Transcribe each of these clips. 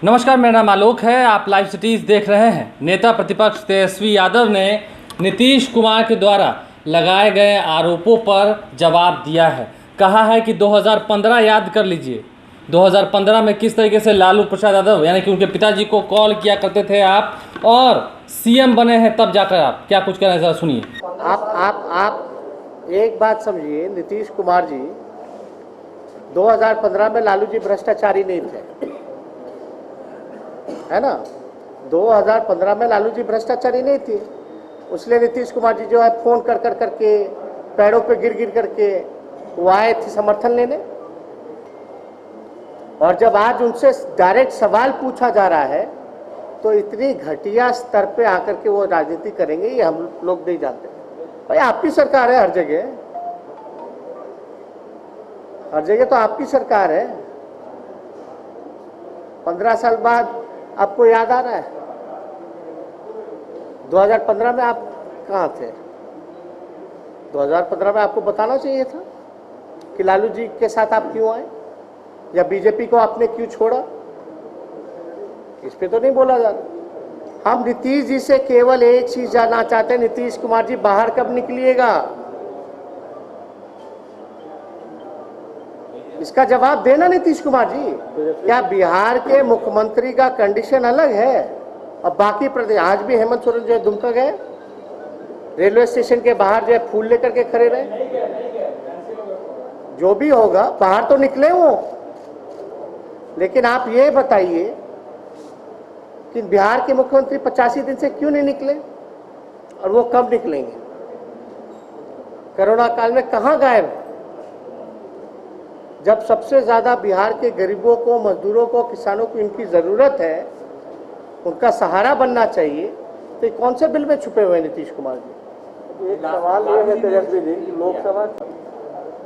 नमस्कार, मेरा नाम आलोक है। आप लाइव सिटीज देख रहे हैं। नेता प्रतिपक्ष तेजस्वी यादव ने नीतीश कुमार के द्वारा लगाए गए आरोपों पर जवाब दिया है। कहा है कि 2015 याद कर लीजिए, 2015 में किस तरीके से लालू प्रसाद यादव यानी कि उनके पिताजी को कॉल किया करते थे आप, और सीएम बने हैं तब जाकर आप क्या कुछ कह रहे हैं, जरा सुनिए। आप एक बात समझिए, नीतीश कुमार जी 2015 में लालू जी भ्रष्टाचारी नहीं थे, है ना। 2015 में लालू जी भ्रष्टाचारी नहीं थी, उसलिए नीतीश कुमार जी जो है फोन कर कर करके पैरों पे गिर गिर करके वो आए थे समर्थन लेने। और जब आज उनसे डायरेक्ट सवाल पूछा जा रहा है तो इतनी घटिया स्तर पे आकर के वो राजनीति करेंगे, ये हम लोग नहीं जानते। भाई आपकी सरकार है, हर जगह तो आपकी सरकार है। 15 साल बाद आपको याद आ रहा है? 2015 में आप कहाँ थे? 2015 में आपको बताना चाहिए था कि लालू जी के साथ आप क्यों आए, या बीजेपी को आपने क्यों छोड़ा। इस पे तो नहीं बोला जा रहा। हम नीतीश जी से केवल एक चीज जानना चाहते हैं, नीतीश कुमार जी बाहर कब निकलिएगा, इसका जवाब देना नीतीश कुमार जी। क्या बिहार के मुख्यमंत्री का कंडीशन अलग है और बाकी प्रदेश? आज भी हेमंत सोरेन जो है दुमका गए, रेलवे स्टेशन के बाहर जो है फूल लेकर के खड़े रहे। जो भी होगा बाहर तो निकले वो, लेकिन आप ये बताइए कि बिहार के मुख्यमंत्री 85 दिन से क्यों नहीं निकले, और वो कब निकलेंगे? कोरोना काल में कहां गायब है? जब सबसे ज्यादा बिहार के गरीबों को, मजदूरों को, किसानों को इनकी जरूरत है, उनका सहारा बनना चाहिए, तो कौन से बिल में छुपे हुए नीतीश कुमार जी? एक सवाल ये है तेजस्वी जी कि लोकसभा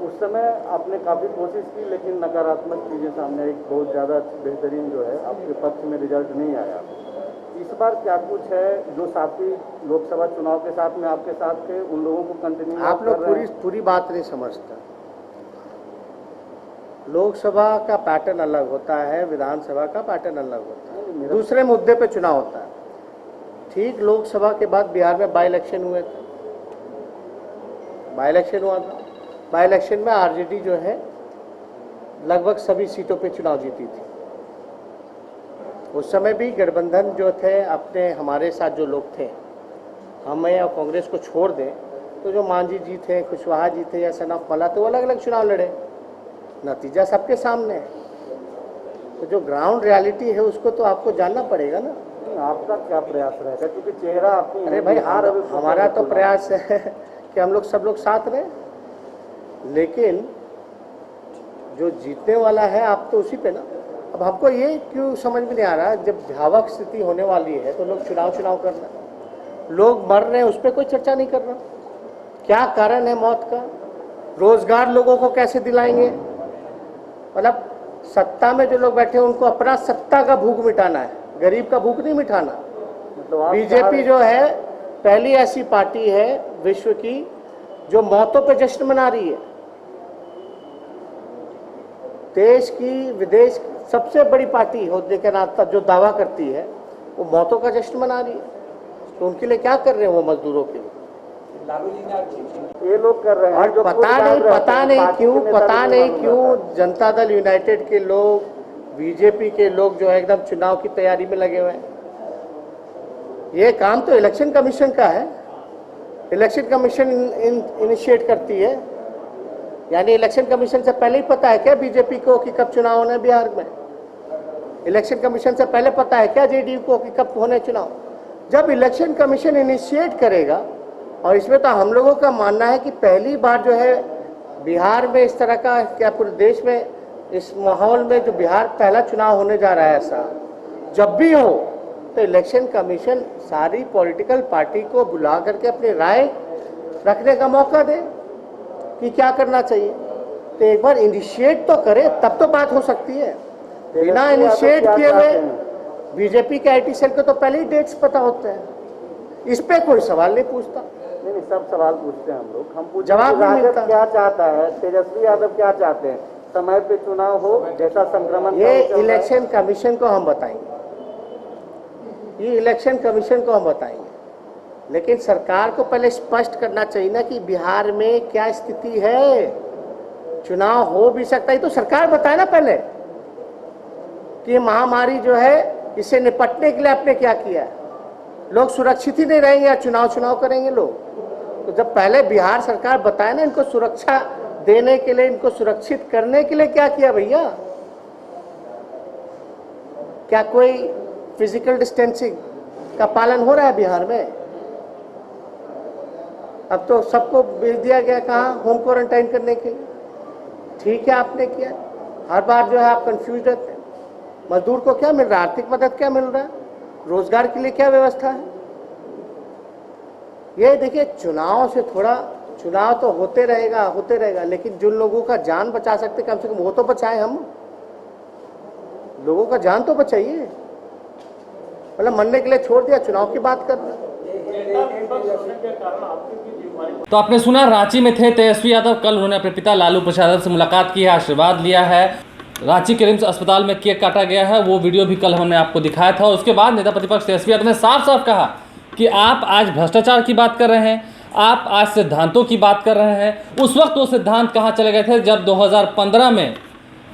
उस समय आपने काफ़ी कोशिश की, लेकिन नकारात्मक चीज़ें सामने एक बहुत ज़्यादा बेहतरीन जो है आपके पक्ष में रिजल्ट नहीं आया। इस बार क्या कुछ है जो साथी लोकसभा चुनाव के साथ में आपके साथ थे, उन लोगों को कंटिन्यू आप लोग पूरी बात नहीं समझते। लोकसभा का पैटर्न अलग होता है, विधानसभा का पैटर्न अलग होता है, दूसरे मुद्दे पे चुनाव होता है। ठीक लोकसभा के बाद बिहार में बाई इलेक्शन हुए थे, बाई इलेक्शन हुआ था। बाई इलेक्शन में आरजेडी जो है लगभग सभी सीटों पे चुनाव जीती थी। उस समय भी गठबंधन जो थे अपने, हमारे साथ जो लोग थे, हमें और कांग्रेस को छोड़ दें तो जो मांझी जी थे, कुशवाहा जी थे या सना मला, तो अलग अलग चुनाव लड़े। नतीजा सबके सामने है। तो जो ग्राउंड रियलिटी है उसको तो आपको जानना पड़ेगा ना। आपका क्या प्रयास रहेगा, क्योंकि चेहरा आपकी? अरे भाई, हमारा तो प्रयास है कि हम लोग सब लोग साथ रहें, लेकिन जो जीतने वाला है आप तो उसी पे ना। अब हमको ये क्यों समझ में नहीं आ रहा, जब भयावह स्थिति होने वाली है तो लोग चुनाव कर रहे हैं, लोग मर रहे हैं, उस पर कोई चर्चा नहीं कर रहा। क्या कारण है मौत का? रोजगार लोगों को कैसे दिलाएंगे? मतलब सत्ता में जो लोग बैठे हैं उनको अपना सत्ता का भूख मिटाना है, गरीब का भूख नहीं मिटाना। मतलब बीजेपी जो है पहली ऐसी पार्टी है विश्व की जो मौतों पे जश्न मना रही है। देश की, विदेश की सबसे बड़ी पार्टी होने के नाते जो दावा करती है वो मौतों का जश्न मना रही है। तो उनके लिए क्या कर रहे हैं वो मजदूरों के लिए? ये लोग कर रहे हैं। और पता नहीं क्यों जनता दल यूनाइटेड के लोग, बीजेपी के लोग जो है एकदम चुनाव की तैयारी में लगे हुए हैं। ये काम तो इलेक्शन कमीशन का है। इलेक्शन कमीशन इनिशिएट करती है, यानी इलेक्शन कमीशन से पहले ही पता है क्या बीजेपी को कि कब चुनाव होना है बिहार में? इलेक्शन कमीशन से पहले पता है क्या जेडीयू को कि कब होने चुनाव? जब इलेक्शन कमीशन इनिशिएट करेगा, और इसमें तो हम लोगों का मानना है कि पहली बार जो है बिहार में इस तरह का, क्या पूरे देश में इस माहौल में जो बिहार पहला चुनाव होने जा रहा है, ऐसा जब भी हो तो इलेक्शन कमीशन सारी पॉलिटिकल पार्टी को बुला करके अपनी राय रखने का मौका दे कि क्या करना चाहिए। तो एक बार इनिशिएट तो करे, तब तो बात हो सकती है। बिना इनिशिएट किए हुए बीजेपी के आईटी सेल को तो पहले ही डेट्स पता होते हैं, इस पे कोई सवाल नहीं पूछता। नहीं, सब सवाल पूछते हैं हम लोग। हम जवाब नहीं मिलता। क्या चाहता है तेजस्वी यादव, क्या चाहते हैं? समय पे चुनाव हो, जैसा संक्रमण ये चल रहा है। इलेक्शन कमीशन को हम बताएंगे, ये इलेक्शन कमीशन को हम बताएंगे, लेकिन सरकार को पहले स्पष्ट करना चाहिए ना कि बिहार में क्या स्थिति है। चुनाव हो भी सकता है तो सरकार बताए ना पहले कि ये महामारी जो है इससे निपटने के लिए आपने क्या किया है। लोग सुरक्षित ही नहीं रहेंगे या चुनाव करेंगे लोग। तो जब पहले बिहार सरकार बताए ना इनको सुरक्षा देने के लिए, इनको सुरक्षित करने के लिए क्या किया भैया। क्या कोई फिजिकल डिस्टेंसिंग का पालन हो रहा है बिहार में? अब तो सबको भेज दिया गया कहाँ, होम क्वारंटाइन करने के लिए। ठीक है आपने किया, हर बार जो है आप कंफ्यूज रहते हैं। मजदूर को क्या मिल रहा है, आर्थिक मदद क्या मिल रहा है, रोजगार के लिए क्या व्यवस्था है। ये देखिए चुनाव से थोड़ा, चुनाव तो होते रहेगा, लेकिन जिन लोगों का जान बचा सकते कम से कम वो तो बचाए। हम लोगों का जान तो बचाइए, मतलब मरने के लिए छोड़ दिया, चुनाव की बात कर रहे हैं। तो आपने सुना, रांची में थे तेजस्वी यादव। कल उन्होंने अपने पिता लालू प्रसाद यादव से मुलाकात की है, आशीर्वाद लिया है। रांची के रिम्स अस्पताल में केक काटा गया है, वो वीडियो भी कल हमने आपको दिखाया था। उसके बाद नेता प्रतिपक्ष तेजस्वी यादव ने साफ साफ कहा कि आप आज भ्रष्टाचार की बात कर रहे हैं, आप आज सिद्धांतों की बात कर रहे हैं। उस वक्त वो सिद्धांत कहाँ चले गए थे जब 2015 में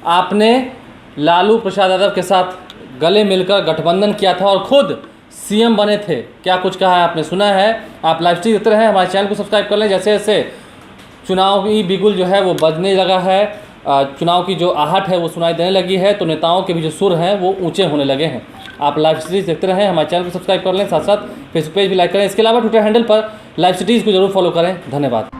आपने लालू प्रसाद यादव के साथ गले मिलकर गठबंधन किया था और खुद सीएम बने थे। क्या कुछ कहा है आपने सुना है। आप लाइव स्ट्रीम देखते रहें, हमारे चैनल को सब्सक्राइब कर लें। जैसे जैसे चुनाव की बिगुल जो है वो बजने लगा है, चुनाव की जो आहट है वो सुनाई देने लगी है, तो नेताओं के भी जो सुर हैं वो ऊंचे होने लगे हैं। आप लाइव सीरीज देखते रहें, हमारे चैनल को सब्सक्राइब कर लें, साथ साथ फेसबुक पेज भी लाइक करें। इसके अलावा ट्विटर हैंडल पर लाइव सिटीज़ को जरूर फॉलो करें। धन्यवाद।